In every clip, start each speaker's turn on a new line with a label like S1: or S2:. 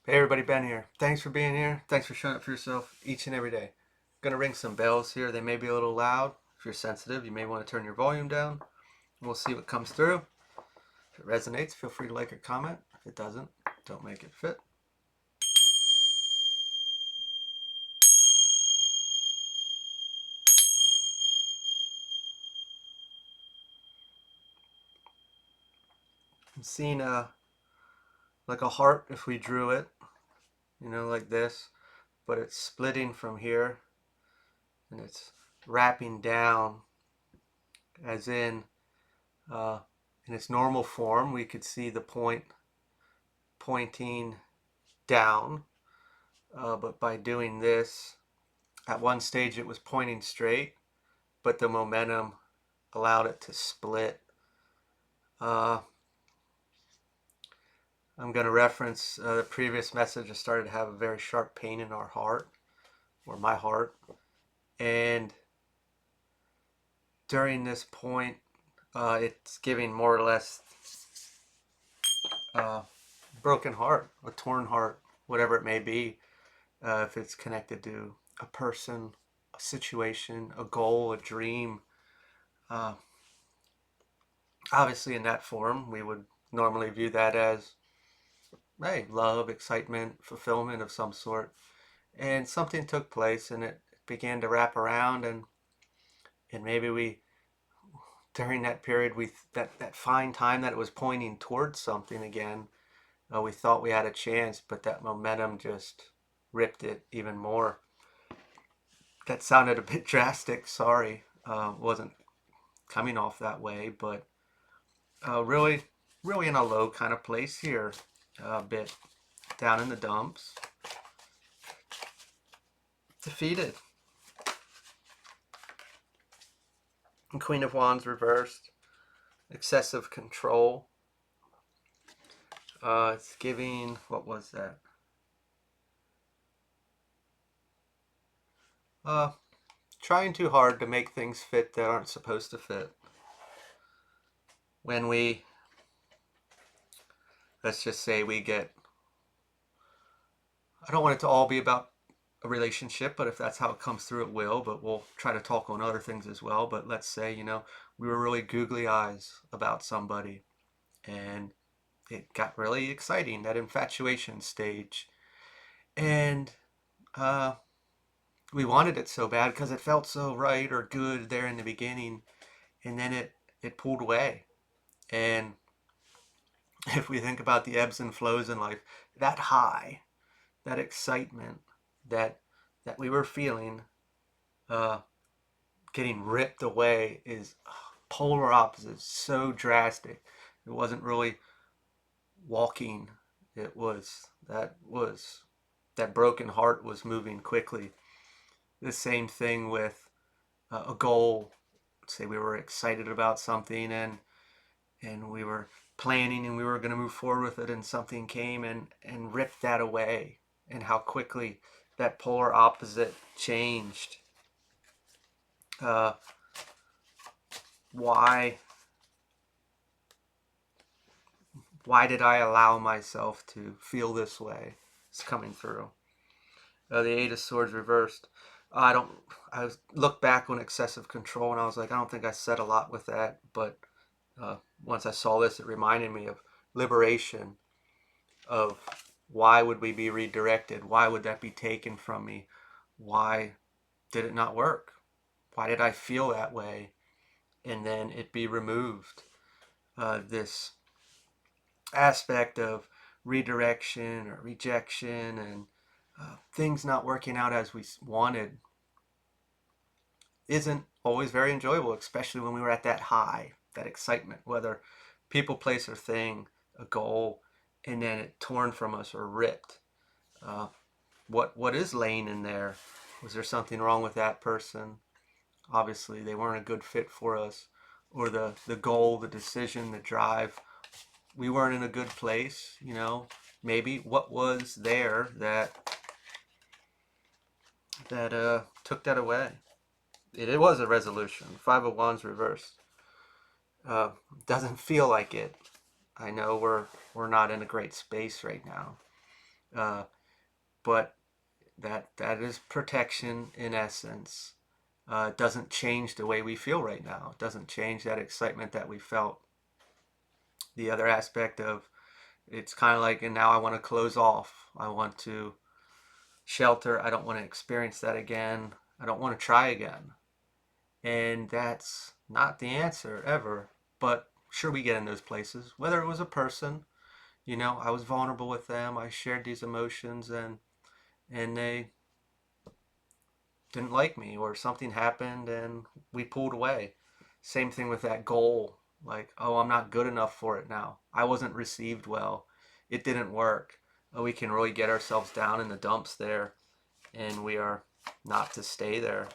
S1: Hey everybody, Ben here. Thanks for being here. Thanks for showing up for yourself each and every day. Gonna ring some bells here. They may be a little loud. If you're sensitive, you may want to turn your volume down. We'll see what comes through. If it resonates, feel free to like or comment. If it doesn't, don't make it fit. I'm seeing like a heart if we drew it, like this, but it's splitting from here and it's wrapping down as uh, in its normal form. We could see the point pointing down, but by doing this, at one stage it was pointing straight, but the momentum allowed it to split. Uh, I'm going to reference the previous message. I started to have a very sharp pain in our heart, or my heart. And during this point, it's giving more or less uh, broken heart, a torn heart, whatever it may be, if it's connected to a person, a situation, a goal, a dream. Uh, Obviously, in that form, we would normally view that as, hey, love, excitement, fulfillment of some sort. And something took place and it began to wrap around, and maybe we, during that period, that fine time that it was pointing towards something again, we thought we had a chance, but that momentum just ripped it even more. That sounded a bit drastic. Sorry, wasn't coming off that way, but really, really in a low kind of place here, a bit down in the dumps, defeated. And Queen of Wands reversed, excessive control. It's giving, what was that? Uh, Trying too hard to make things fit that aren't supposed to fit. When we, let's just say we get, I don't want it to all be about a relationship, but if that's how it comes through, it will. But we'll try to talk on other things as well. But let's say, we were really googly eyes about somebody and it got really exciting, that infatuation stage. And uh, we wanted it so bad because it felt so right or good there in the beginning. And then it pulled away. And if we think about the ebbs and flows in life, that high, that excitement that that we were feeling, uh, getting ripped away is polar opposites, so drastic. It wasn't really walking. That broken heart was moving quickly. The same thing with a goal. Say we were excited about something and we were planning and we were going to move forward with it, and something came and ripped that away, and how quickly that polar opposite changed. uh, why why did I allow myself to feel this way? It's coming through. The Eight of Swords reversed. I don't. I look back on excessive control and I was like, I don't think I said a lot with that. But once I saw this, it reminded me of liberation. Of why would we be redirected? Why would that be taken from me? Why did it not work? Why did I feel that way? And then it be removed. This aspect of redirection or rejection and things not working out as we wanted isn't always very enjoyable, especially when we were at that high, that excitement, whether people, place, or thing, a goal, and then it torn from us or ripped. Uh, what is laying in there? Was there something wrong with that person? Obviously, they weren't a good fit for us, or the goal, the decision, the drive. We weren't in a good place. Maybe what was there that took that away. It was a resolution. Five of Wands reversed. Uh, doesn't feel like it. I know we're not in a great space right now. Uh, but that is protection in essence. It doesn't change the way we feel right now. It doesn't change that excitement that we felt. The other aspect of it's kind of like, and now I want to close off. I want to shelter. I don't want to experience that again. I don't want to try again. And that's not the answer ever. But sure, we get in those places. Whether it was a person, I was vulnerable with them. I shared these emotions, and they didn't like me, or something happened and we pulled away. Same thing with that goal. Like, oh, I'm not good enough for it now. I wasn't received well. It didn't work. We can really get ourselves down in the dumps there, and we are not to stay there.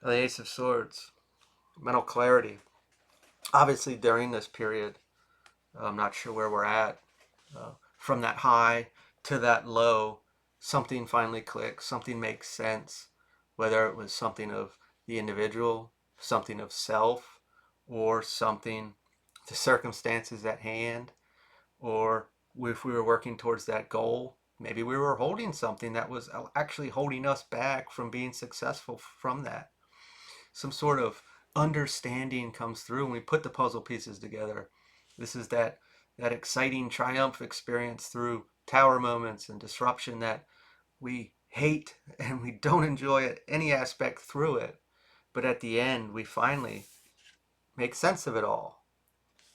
S1: The Ace of Swords, mental clarity. Obviously, during this period, I'm not sure where we're at. From that high to that low, something finally clicks, something makes sense, whether it was something of the individual, something of self, or something, the circumstances at hand, or if we were working towards that goal, maybe we were holding something that was actually holding us back from being successful from that. Some sort of understanding comes through when we put the puzzle pieces together. This is that exciting triumph experience through tower moments and disruption that we hate and we don't enjoy any aspect through it. But at the end, we finally make sense of it all.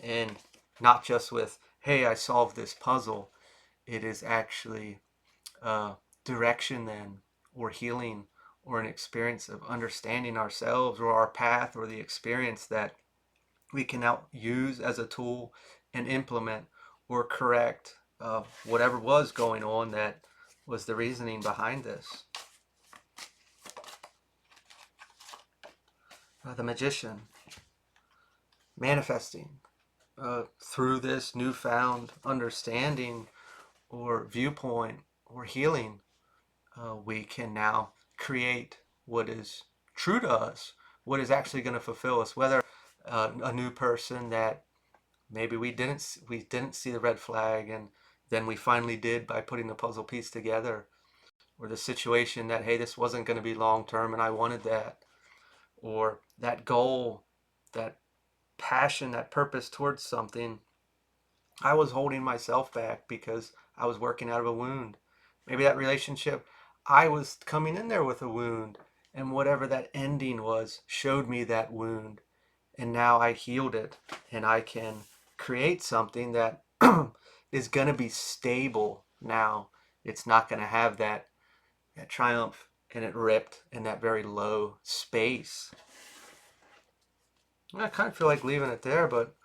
S1: And not just with, hey, I solved this puzzle. It is actually direction then, or healing, or an experience of understanding ourselves or our path or the experience that we can now use as a tool and implement or correct whatever was going on that was the reasoning behind this. The magician, manifesting through this newfound understanding or viewpoint or healing, we can now create what is true to us, what is actually going to fulfill us, whether a new person that maybe we didn't see the red flag and then we finally did by putting the puzzle piece together, or the situation that, hey, this wasn't going to be long term and I wanted that, or that goal, that passion, that purpose towards something. I was holding myself back because I was working out of a wound. Maybe that relationship, I was coming in there with a wound, and whatever that ending was showed me that wound, and now I healed it, and I can create something that is going to be stable now. It's not going to have that triumph and it ripped in that very low space. I kind of feel like leaving it there, but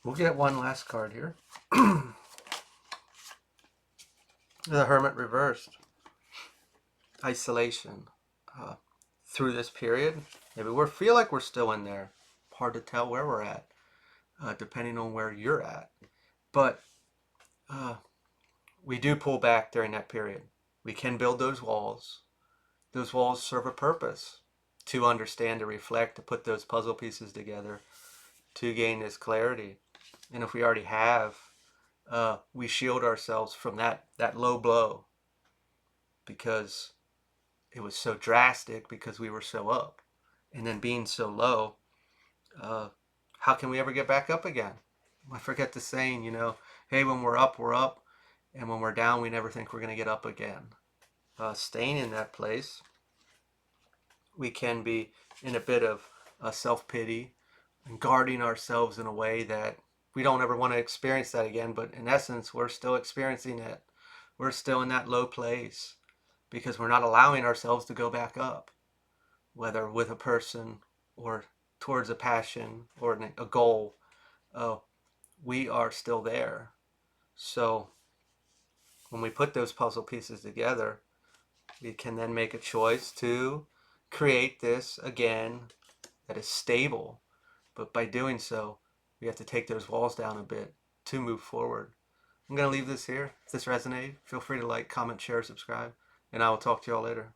S1: we'll get one last card here. The Hermit reversed. Isolation. Through this period, maybe we feel like we're still in there. Hard to tell where we're at, depending on where you're at. But we do pull back during that period. We can build those walls. Those walls serve a purpose to understand, to reflect, to put those puzzle pieces together, to gain this clarity. And if we already have, we shield ourselves from that low blow because it was so drastic, because we were so up. And then being so low, how can we ever get back up again? I forget the saying, hey, when we're up, we're up. And when we're down, we never think we're going to get up again. Staying in that place, we can be in a bit of self-pity and guarding ourselves in a way that we don't ever want to experience that again. But in essence, we're still experiencing it. We're still in that low place because we're not allowing ourselves to go back up, whether with a person or towards a passion or a goal. We are still there. So when we put those puzzle pieces together, we can then make a choice to create this again that is stable. But by doing so, we have to take those walls down a bit to move forward. I'm going to leave this here. If this resonated, feel free to like, comment, share, subscribe. and I will talk to y'all later.